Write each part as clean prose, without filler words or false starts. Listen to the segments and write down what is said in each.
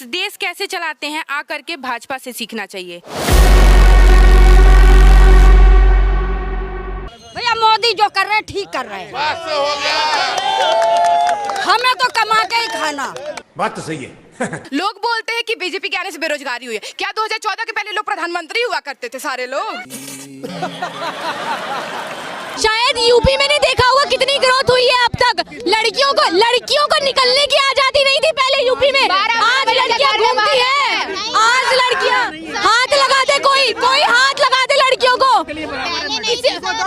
देश कैसे चलाते हैं आकर के भाजपा से सीखना चाहिए। भैया मोदी जो कर रहे हैं ठीक कर रहे हैं, हमें तो कमा के ही खाना। बात तो सही है। लोग बोलते हैं कि बीजेपी के आने से बेरोजगारी हुई है। क्या 2014 के पहले लोग प्रधानमंत्री हुआ करते थे सारे लोग? शायद यूपी में नहीं देखा हुआ कितनी ग्रोथ हुई है अब तक। लड़कियों को निकलने की आजादी नहीं थी पहले यूपी में, आज लड़कियां घूमती है। आज लड़कियां हाथ लगा दे, कोई हाथ लगा दे लड़कियों को।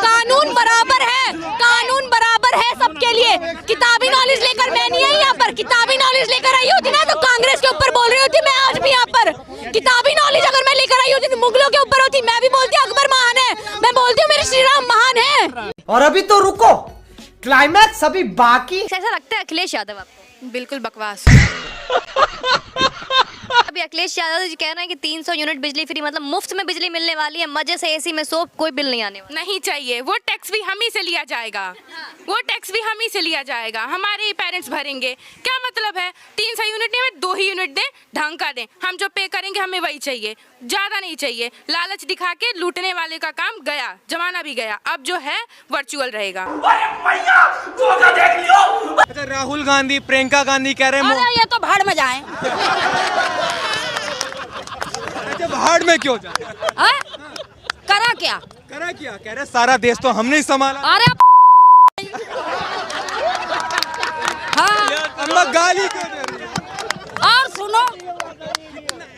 कानून बराबर है, कानून बराबर है सबके लिए। किताबी नॉलेज लेकर मैं नहीं आई यहाँ पर, किताबी नॉलेज लेकर आई होती ना तो कांग्रेस के ऊपर बोल रही होती मैं आज भी यहाँ पर। किताबी नॉलेज अगर मैं लेकर आई होती तो मुगलों के ऊपर होती, मैं भी बोलती अकबर महान है, मैं बोलती हूँ मेरे श्री राम महान है। और अभी तो रुको, क्लाइमैक्स अभी बाकी। ऐसा लगता है अखिलेश यादव आपको? बिल्कुल बकवास। अभी अखिलेश यादव जी कह रहे हैं कि 300 यूनिट बिजली फ्री, मतलब मुफ्त में बिजली मिलने वाली है, मजे से एसी में सो, कोई बिल नहीं आने वाला। नहीं चाहिए, वो टैक्स भी हम ही से लिया जाएगा, वो टैक्स भी हम ही से लिया जाएगा, हमारे ही पेरेंट्स भरेंगे। क्या मतलब है 300 यूनिट नहीं, हमें 2 ही यूनिट दें, ढंग का दें। हम जो पे करेंगे हमें वही चाहिए, ज्यादा नहीं चाहिए। लालच दिखा के लूटने वाले का काम गया, जमाना भी गया। अब जो है वर्चुअल रहेगा। अच्छा, राहुल गांधी, प्रियंका गांधी कह रहे हैं ये तो भाड़ में जाए। भाड़ में क्यों जाए? करा क्या कह रहे सारा देश तो हमने ही संभाला। अरे हाँ, गाली क्यों दे रही है? और सुनो,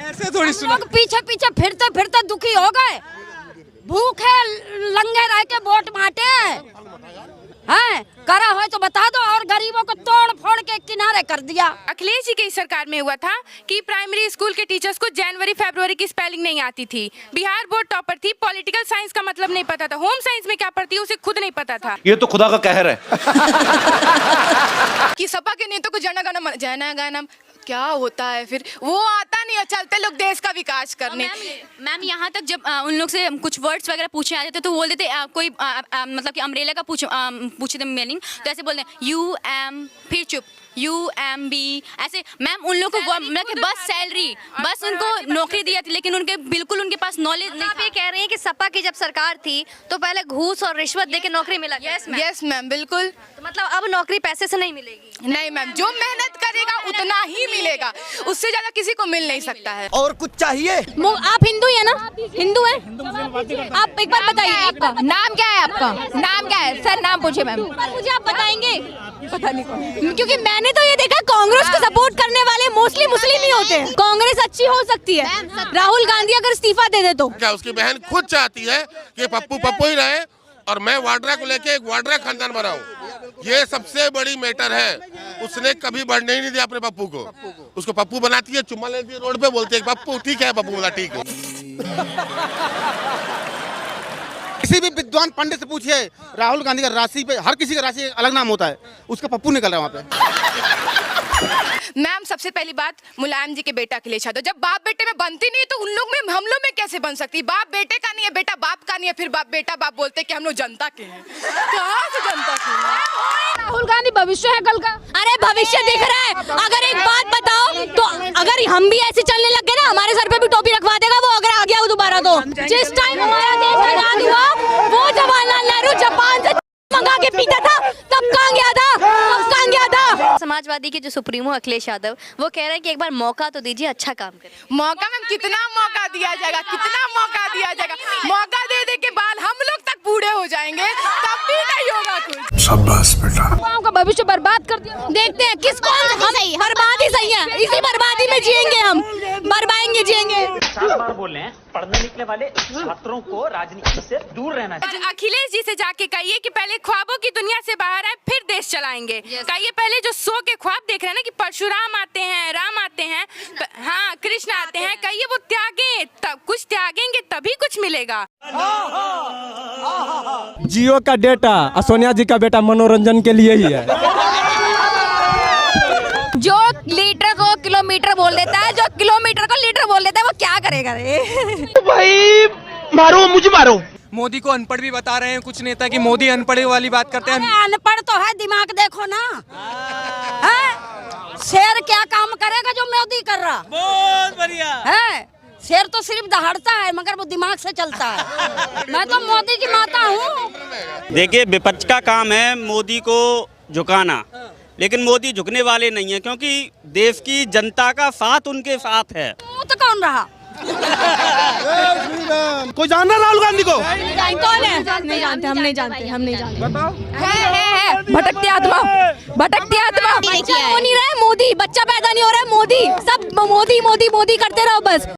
ऐसे थोड़ी सुनो। लोग पीछे पीछे फिरते फिरते दुखी हो गए, भूखे लंगे रह के वोट बांटे हैं। करा हो तो बता दो, और गरीबों को तोड़ फोड़ के किनारे कर दिया। अखिलेश जी की सरकार में हुआ था कि प्राइमरी स्कूल के टीचर्स को जनवरी फरवरी की स्पेलिंग नहीं आती थी। बिहार बोर्ड टॉपर थी, पॉलिटिकल साइंस का मतलब नहीं पता था, होम साइंस में क्या पढ़ती है उसे खुद नहीं पता था। ये तो खुदा का कहर है। कि सपा के नेता को जनगण क्या होता है, फिर वो आता नहीं है, चलते लोग देश का विकास करने। मैम यहाँ तक जब उन लोग से कुछ वर्ड्स वगैरह पूछे आते थे तो बोल देते कोई मतलब कि अम्ब्रेला का पूछे थे मीनिंग, तो ऐसे बोलते यू एम, फिर चुप, UMB ऐसे। मैम उन लोग को मतलब बस सैलरी, बस उनको नौकरी दी जाती, लेकिन बिल्कुल उनके पास नॉलेज नहीं। आप ये कह रहे हैं कि सपा की जब सरकार थी तो पहले घूस और रिश्वत देके नौकरी मिला? यस मैम, बिल्कुल। तो मतलब अब नौकरी पैसे से नहीं मिलेगी? नहीं मैम, जो मेहनत करेगा उतना ही मिलेगा, उससे ज्यादा किसी को मिल नहीं सकता है। और कुछ चाहिए? आप हिंदू है ना? हिंदू है आप? एक बार बताइए आपका नाम क्या है? आपका नाम क्या है सर? नाम पूछे मैम। मुझे आप बताएंगे? पता नहीं, क्योंकि मैंने तो ये देखा कांग्रेस को सपोर्ट करने वाले मोस्टली मुस्लिम ही होते हैं। कांग्रेस अच्छी हो सकती है, राहुल गांधी अगर इस्तीफा दे दे तो। क्या उसकी बहन खुद चाहती है कि पप्पू ही रहे और मैं वाड्रा को लेके एक वाड्रा खानदान बनाऊं? ये सबसे बड़ी मैटर है। उसने कभी बढ़ने ही नहीं दिया अपने पप्पू को। उसको पप्पू बनाती है, चुम्मा लेती है रोड पे, बोलती है पप्पू ठीक है, पप्पू बोला ठीक है। किसी भी विद्वान पंडित से पूछिए, राहुल गांधी का राशि पे, हर किसी का राशि अलग नाम होता है, उसका पप्पू निकल रहा है वहाँ पे। मैम सबसे पहली बात, मुलायम जी के बेटा अखिलेश यादव जब बाप बेटे में बनती नहीं तो उन लोग में हम लोग में कैसे बन सकती? बाप बेटे का नहीं है, बेटा बाप का नहीं है, फिर बाप बेटा बाप बोलते कि हम लोग जनता के हैं। कहाँ से जनता के हैं? राहुल गांधी भविष्य है कल का। अरे भविष्य दिख रहा है। अगर एक बात बताओ तो अगर हम भी ऐसे चलने लग गए ना, हमारे सर पे भी टोपी रखवा देगा वो, अगर आ गया दोबारा तो। जिस टाइम हमारा देश आजाद हुआ वो जवाहरलाल नेहरू जापान से मंगा के पीता था, तब कहाँ गया था? समाजवादी के जो सुप्रीमो अखिलेश यादव वो कह रहे हैं कि एक बार मौका तो दीजिए, अच्छा काम करें। मौका में कितना मौका दिया जाएगा, कितना मौका दिया जाएगा? मौका दे दे के बाद हम लोग तक बूढ़े हो जाएंगे, तब भी नहीं होगा कुछ। शाबाश बेटा। गाँव का भविष्य बर्बाद कर दिया। देखते हैं किस कौन हम बर्बादी सही है, इसी बर्बादी में जिएंगे हम, बर्बाएंगे जिएंगे। 7 बार बोल रहे हैं, पढ़ने निकले वाले छात्रों को राजनीति से दूर रहना चाहिए। अखिलेश जी से जाके कहिए कि पहले ख्वाबों की दुनिया से बाहर आए, फिर देश चलाएंगे। कहिए पहले जो सो के ख्वाब देख रहे हैं ना कि परशुराम आते हैं, राम आते हैं, हाँ कृष्ण आते हैं, कहिए वो त्यागे, तब कुछ त्यागेंगे तभी कुछ मिलेगा। जियो का डेटा सोनिया जी का बेटा मनोरंजन के लिए ही है। जो लीटर को किलोमीटर बोल देता है, जो किलोमीटर को लीटर बोल देता है, वो क्या करेगा रे? भाई मारो मुझे, मारो मोदी को अनपढ़ भी बता रहे हैं कुछ नेता कि मोदी अनपढ़ वाली बात करते हैं। अरे अनपढ़ तो है, दिमाग देखो ना। है शेर क्या काम करेगा जो मोदी कर रहा? बहुत बढ़िया है शेर तो सिर्फ दहाड़ता है मगर वो दिमाग से चलता है। मैं तो मोदी की माता हूँ। देखिए, विपक्ष का काम है मोदी को झुकाना, लेकिन मोदी झुकने वाले नहीं है क्योंकि देश की जनता का साथ उनके साथ है। तो कौन रहा? कोई जान रहा राहुल गांधी को? कौन है? नहीं जानते, हम नहीं जानते, हम नहीं जानते। है भटकती आत्मा, भटकती आत्मा। बच्चा हो नहीं रहा है मोदी, बच्चा पैदा नहीं हो रहा है मोदी, सब मोदी मोदी मोदी करते रहो बस।